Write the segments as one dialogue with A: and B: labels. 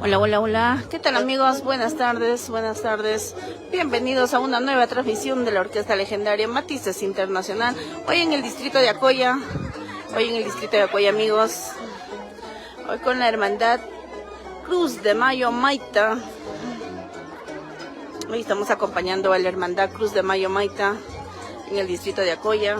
A: Hola, hola, hola. ¿Qué tal, amigos? Buenas tardes, buenas tardes. Bienvenidos a una nueva transmisión de la Orquesta Legendaria Matices Internacional. Hoy en el distrito de Acoya. Amigos. Hoy con la hermandad Cruz de Mayo Maita. Hoy estamos acompañando a la hermandad Cruz de Mayo Maita en el distrito de Acoya.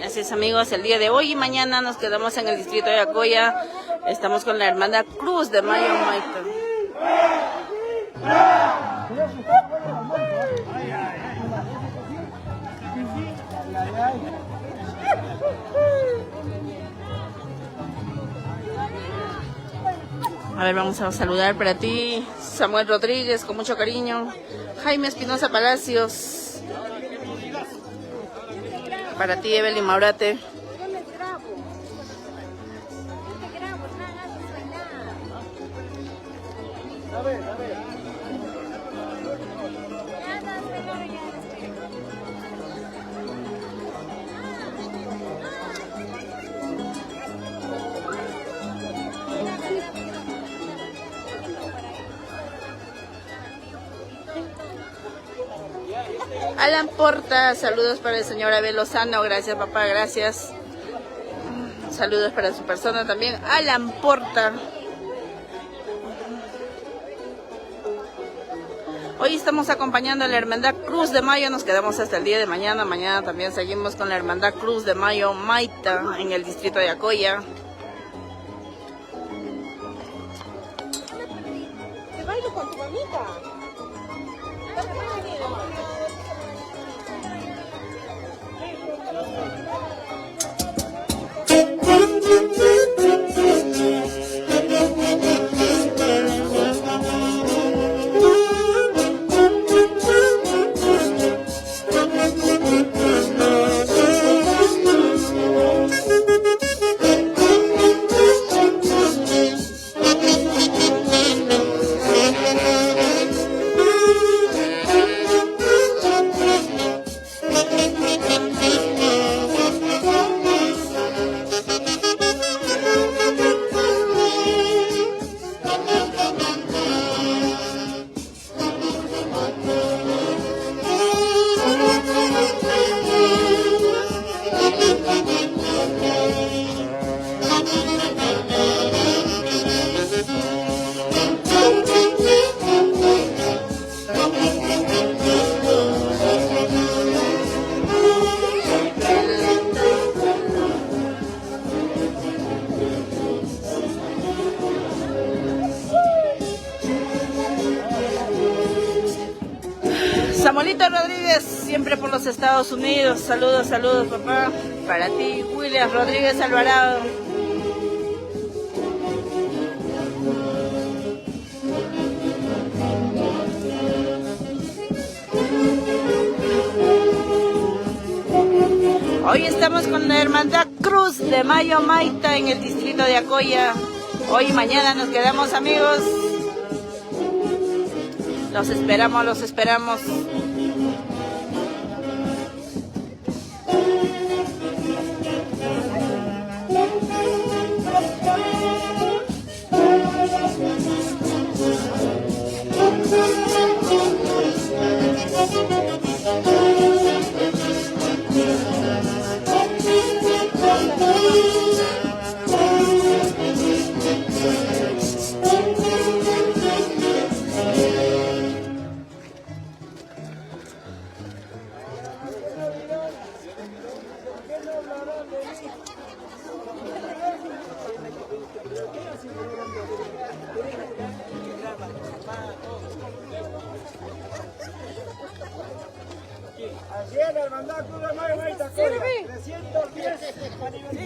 A: Así es, amigos, el día de hoy y mañana nos quedamos en el distrito de Acoya. Estamos con la hermandad Cruz de Mayo Maita. A ver, vamos a saludar para ti, Samuel Rodríguez, con mucho cariño. Jaime Espinosa Palacios. Para ti, Evelyn Maurate. Alan Porta, saludos para el señor Abel Lozano, gracias papá, gracias. Saludos para su persona también, Alan Porta. Hoy estamos acompañando a la hermandad Cruz de Mayo, nos quedamos hasta el día de mañana. Mañana también seguimos con la hermandad Cruz de Mayo Maita en el distrito de Acoya.
B: Te bailo con tu mamita.
A: Samuelito Rodríguez, siempre por los Estados Unidos. Saludos, saludos, papá. Para ti, William Rodríguez Alvarado. Hoy estamos con la hermandad Cruz de Mayo Maita en el distrito de Acoya. Hoy y mañana nos quedamos, amigos. Los esperamos, los esperamos.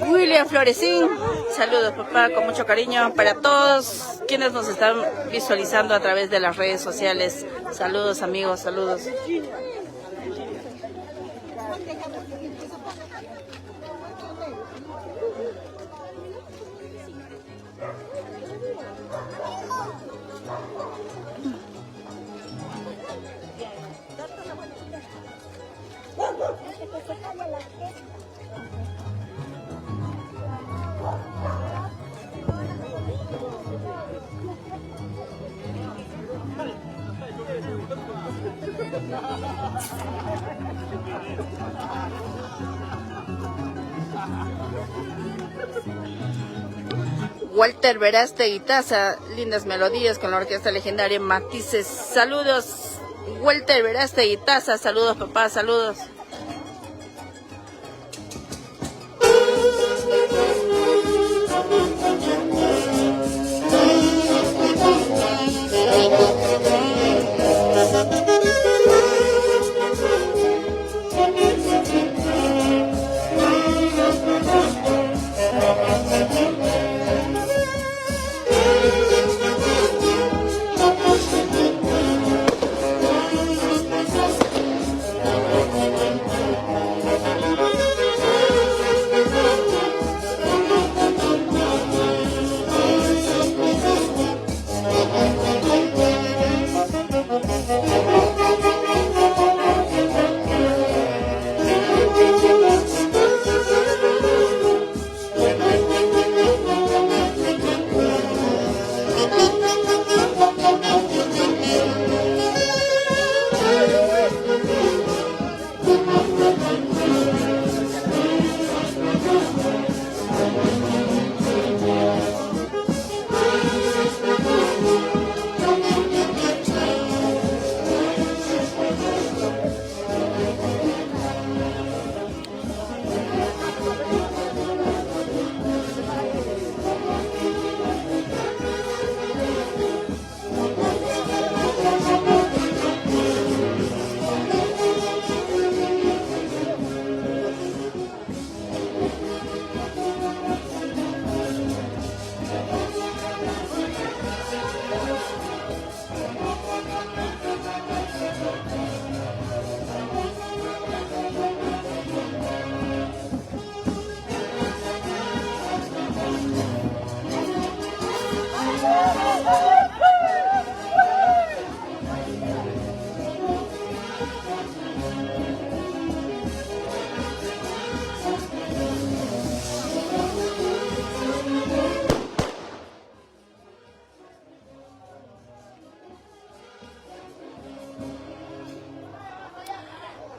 A: William Florecín, saludos papá, con mucho cariño para todos quienes nos están visualizando a través de las redes sociales. Saludos amigos, saludos. Walter Verástegui Taza, lindas melodías con la orquesta legendaria Matices. Saludos, Walter Verástegui Taza, saludos papá, saludos.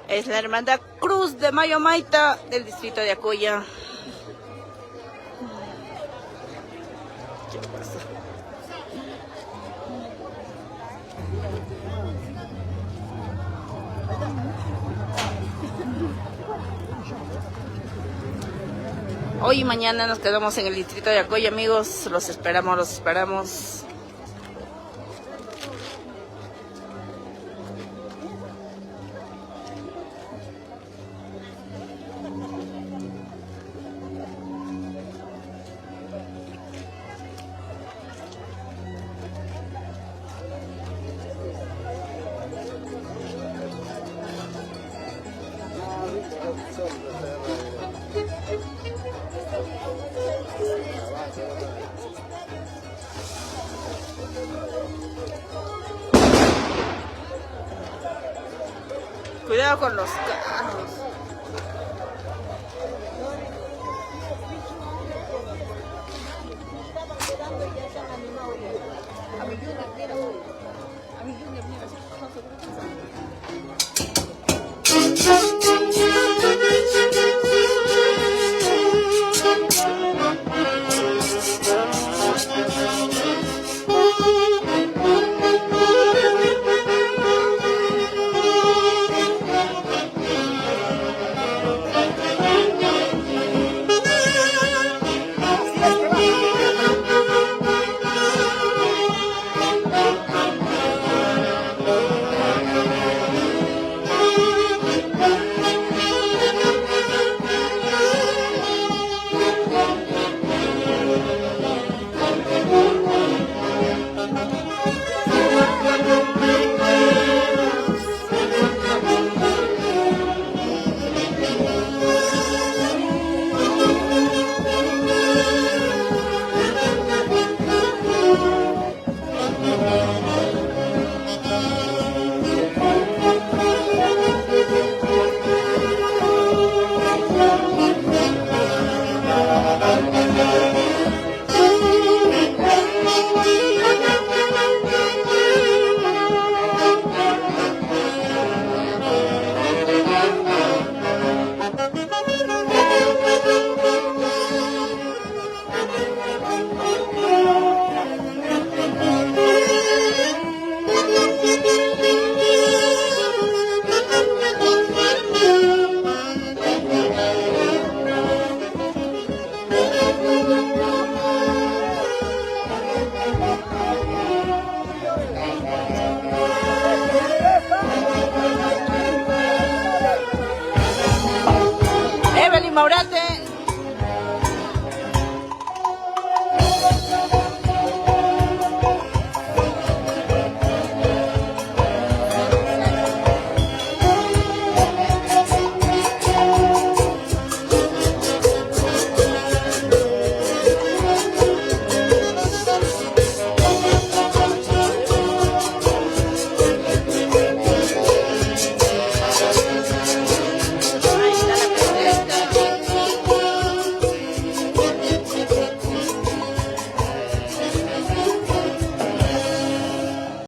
A: Es la hermandad Cruz de Mayo Maita del distrito de Acuya. ¿Qué pasa? Hoy y mañana nos quedamos en el distrito de Acuya, amigos. Los esperamos, los esperamos. Cuidado con los carros. Evelyn Maurate